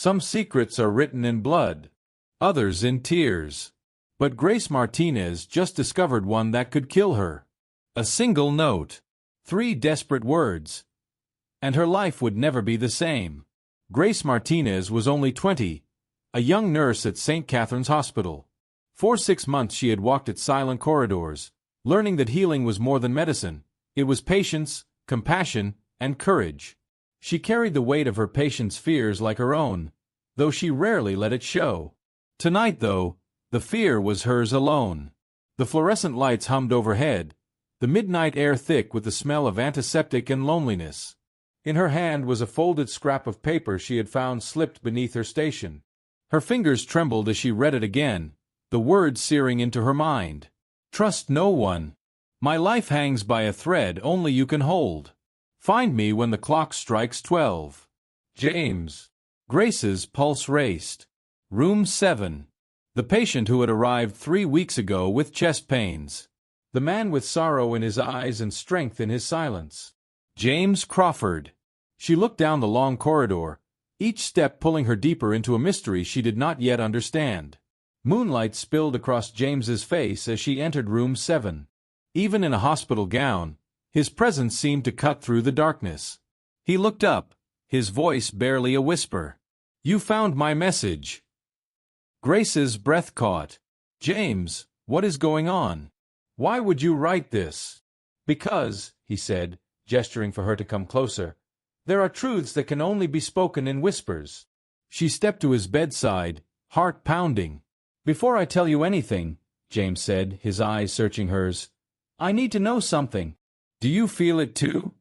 Some secrets are written in blood, others in tears. But Grace Martinez just discovered one that could kill her. A single note, 3 desperate words, and her life would never be the same. Grace Martinez was only 20, a young nurse at St. Catherine's Hospital. For 6 months she had walked its silent corridors, learning that healing was more than medicine. It was patience, compassion, and courage. She carried the weight of her patients' fears like her own, though she rarely let it show. Tonight, though, the fear was hers alone. The fluorescent lights hummed overhead, the midnight air thick with the smell of antiseptic and loneliness. In her hand was a folded scrap of paper she had found slipped beneath her station. Her fingers trembled as she read it again, the words searing into her mind. Trust no one. My life hangs by a thread only you can hold. Find me when the clock strikes 12. James. Grace's pulse raced. Room 7. The patient who had arrived 3 weeks ago with chest pains. The man with sorrow in his eyes and strength in his silence. James Crawford. She looked down the long corridor, each step pulling her deeper into a mystery she did not yet understand. Moonlight spilled across James's face as she entered room 7. Even in a hospital gown, his presence seemed to cut through the darkness. He looked up, his voice barely a whisper. You found my message. Grace's breath caught. James, what is going on? Why would you write this? Because, he said, gesturing for her to come closer, there are truths that can only be spoken in whispers. She stepped to his bedside, heart pounding. Before I tell you anything, James said, his eyes searching hers, I need to know something. Do you feel it too?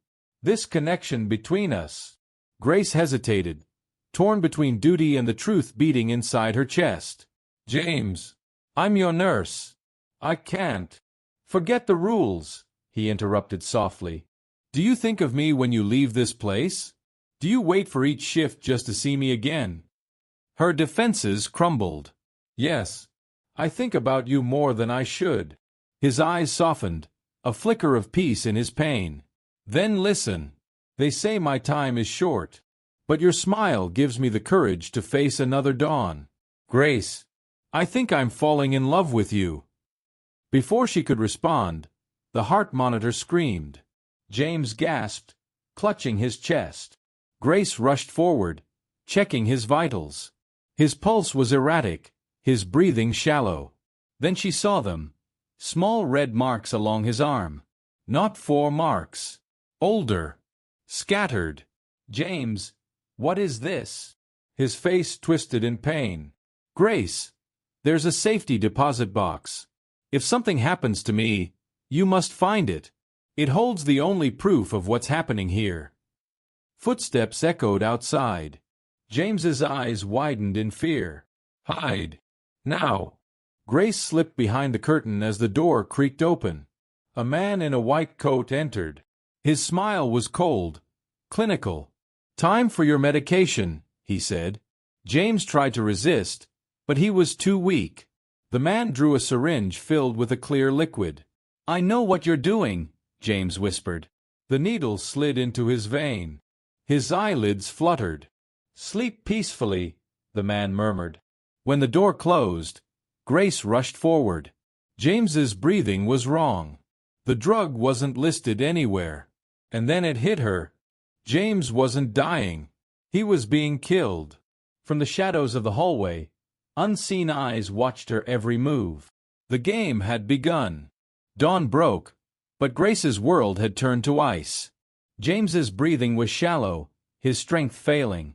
This connection between us. Grace hesitated, torn between duty and the truth beating inside her chest. James, I'm your nurse. I can't. Forget the rules, he interrupted softly. Do you think of me when you leave this place? Do you wait for each shift just to see me again? Her defenses crumbled. Yes, I think about you more than I should. His eyes softened, a flicker of peace in his pain. Then listen. They say my time is short, but your smile gives me the courage to face another dawn. Grace, I think I'm falling in love with you. Before she could respond, the heart monitor screamed. James gasped, clutching his chest. Grace rushed forward, checking his vitals. His pulse was erratic, his breathing shallow. Then she saw them, small red marks along his arm. Not 4 marks. Older. Scattered. James, what is this? His face twisted in pain. Grace, there's a safety deposit box. If something happens to me, you must find it. It holds the only proof of what's happening here. Footsteps echoed outside. James's eyes widened in fear. Hide. Now. Grace slipped behind the curtain as the door creaked open. A man in a white coat entered. His smile was cold, clinical. Time for your medication, he said. James tried to resist, but he was too weak. The man drew a syringe filled with a clear liquid. I know what you're doing, James whispered. The needle slid into his vein. His eyelids fluttered. Sleep peacefully, the man murmured. When the door closed, Grace rushed forward. James's breathing was wrong. The drug wasn't listed anywhere. And then it hit her. James wasn't dying. He was being killed. From the shadows of the hallway, unseen eyes watched her every move. The game had begun. Dawn broke, but Grace's world had turned to ice. James's breathing was shallow, his strength failing.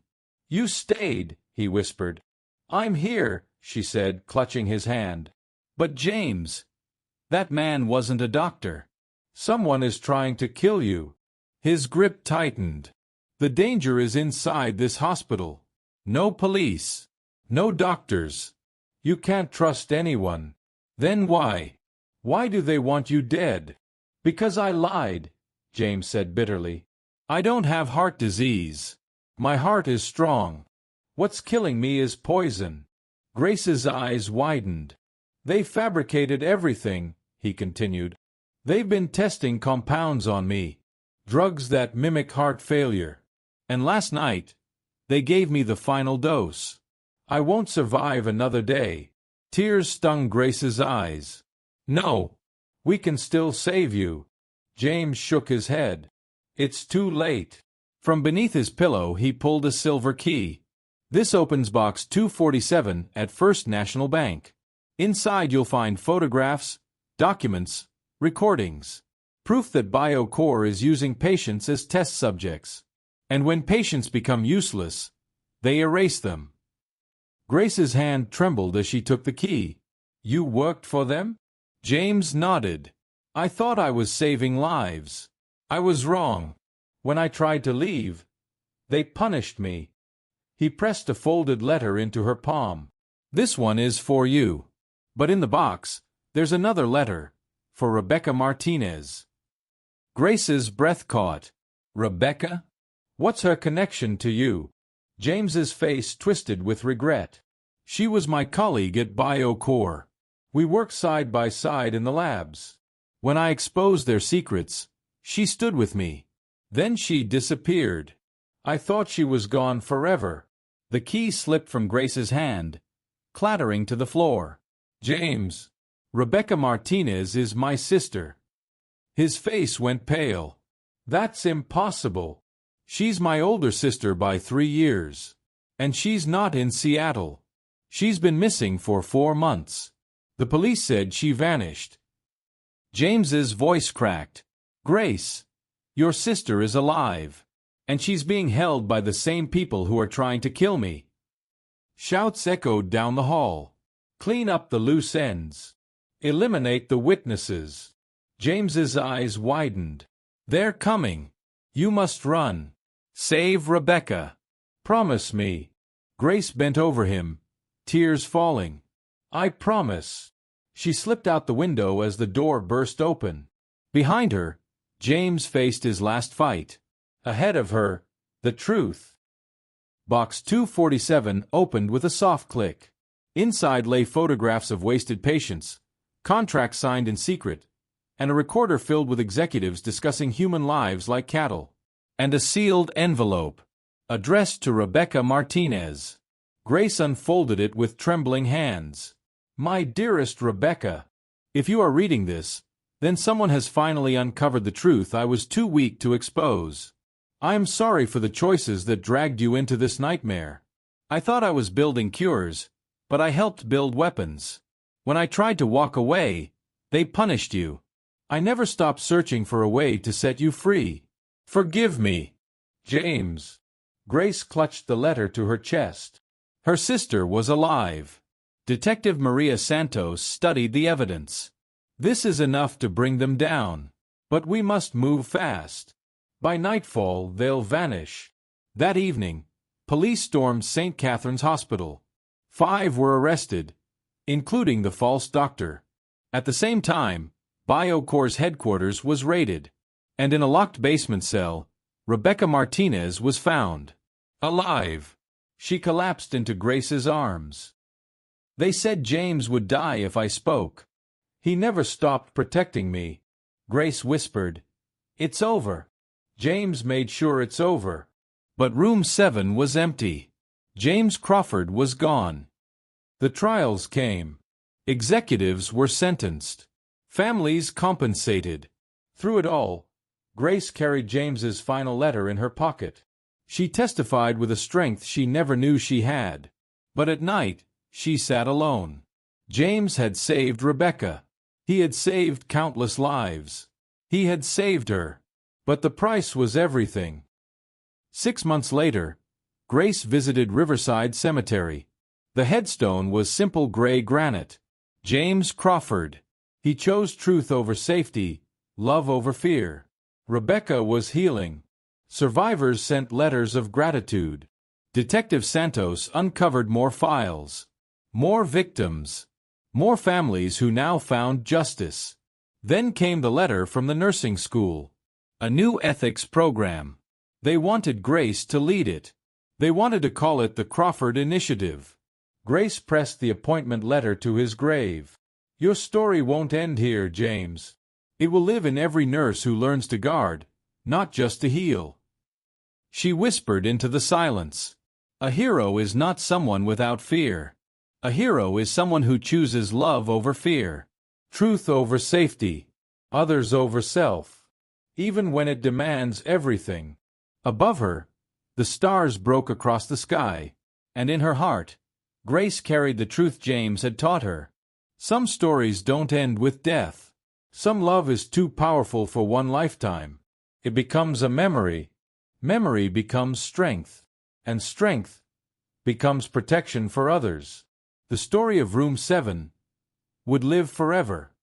You stayed, he whispered. I'm here, she said, clutching his hand. But James, that man wasn't a doctor. Someone is trying to kill you. His grip tightened. The danger is inside this hospital. No police. No doctors. You can't trust anyone. Then why? Why do they want you dead? Because I lied, James said bitterly. I don't have heart disease. My heart is strong. What's killing me is poison. Grace's eyes widened. They fabricated everything, he continued. They've been testing compounds on me. Drugs that mimic heart failure. And last night, They gave me the final dose. I won't survive another day. Tears stung Grace's eyes. No. We can still save you. James shook his head. It's too late. From beneath his pillow he pulled a silver key. This opens box 247 at First National Bank. Inside you'll find photographs, documents, recordings, proof that BioCore is using patients as test subjects. And when patients become useless, they erase them. Grace's hand trembled as she took the key. You worked for them? James nodded. I thought I was saving lives. I was wrong. When I tried to leave, they punished me. He pressed a folded letter into her palm. This one is for you. But in the box, there's another letter, for Rebecca Martinez. Grace's breath caught. Rebecca? What's her connection to you? James's face twisted with regret. She was my colleague at BioCore. We worked side by side in the labs. When I exposed their secrets, she stood with me. Then she disappeared. I thought she was gone forever. The key slipped from Grace's hand, clattering to the floor. James, Rebecca Martinez is my sister. His face went pale. That's impossible. She's my older sister by 3 years. And she's not in Seattle. She's been missing for 4 months. The police said she vanished. James's voice cracked. Grace, your sister is alive. And she's being held by the same people who are trying to kill me. Shouts echoed down the hall. Clean up the loose ends. Eliminate the witnesses. James's eyes widened. They're coming. You must run. Save Rebecca. Promise me. Grace bent over him, tears falling. I promise. She slipped out the window as the door burst open. Behind her, James faced his last fight. Ahead of her, the truth. Box 247 opened with a soft click. Inside lay photographs of wasted patients, contracts signed in secret, and a recorder filled with executives discussing human lives like cattle. And a sealed envelope, addressed to Rebecca Martinez. Grace unfolded it with trembling hands. My dearest Rebecca, if you are reading this, then someone has finally uncovered the truth I was too weak to expose. I am sorry for the choices that dragged you into this nightmare. I thought I was building cures, but I helped build weapons. When I tried to walk away, they punished you. I never stopped searching for a way to set you free. Forgive me, James. Grace clutched the letter to her chest. Her sister was alive. Detective Maria Santos studied the evidence. This is enough to bring them down. But we must move fast. By nightfall, they'll vanish. That evening, police stormed St. Catherine's Hospital. 5 were arrested, including the false doctor. At the same time, BioCore's headquarters was raided, and in a locked basement cell, Rebecca Martinez was found. Alive. She collapsed into Grace's arms. They said James would die if I spoke. He never stopped protecting me. Grace whispered, It's over. James made sure it's over. But room 7 was empty. James Crawford was gone. The trials came. Executives were sentenced. Families compensated. Through it all, Grace carried James's final letter in her pocket. She testified with a strength she never knew she had. But at night, she sat alone. James had saved Rebecca. He had saved countless lives. He had saved her. But the price was everything. 6 months later, Grace visited Riverside Cemetery. The headstone was simple gray granite. James Crawford. He chose truth over safety, love over fear. Rebecca was healing. Survivors sent letters of gratitude. Detective Santos uncovered more files. More victims. More families who now found justice. Then came the letter from the nursing school. A new ethics program. They wanted Grace to lead it. They wanted to call it the Crawford Initiative. Grace pressed the appointment letter to his grave. Your story won't end here, James. It will live in every nurse who learns to guard, not just to heal. She whispered into the silence. A hero is not someone without fear. A hero is someone who chooses love over fear, truth over safety, others over self, even when it demands everything. Above her, the stars broke across the sky, and in her heart, Grace carried the truth James had taught her. Some stories don't end with death. Some love is too powerful for one lifetime. It becomes a memory. Memory becomes strength. And strength becomes protection for others. The story of Room 7 would live forever.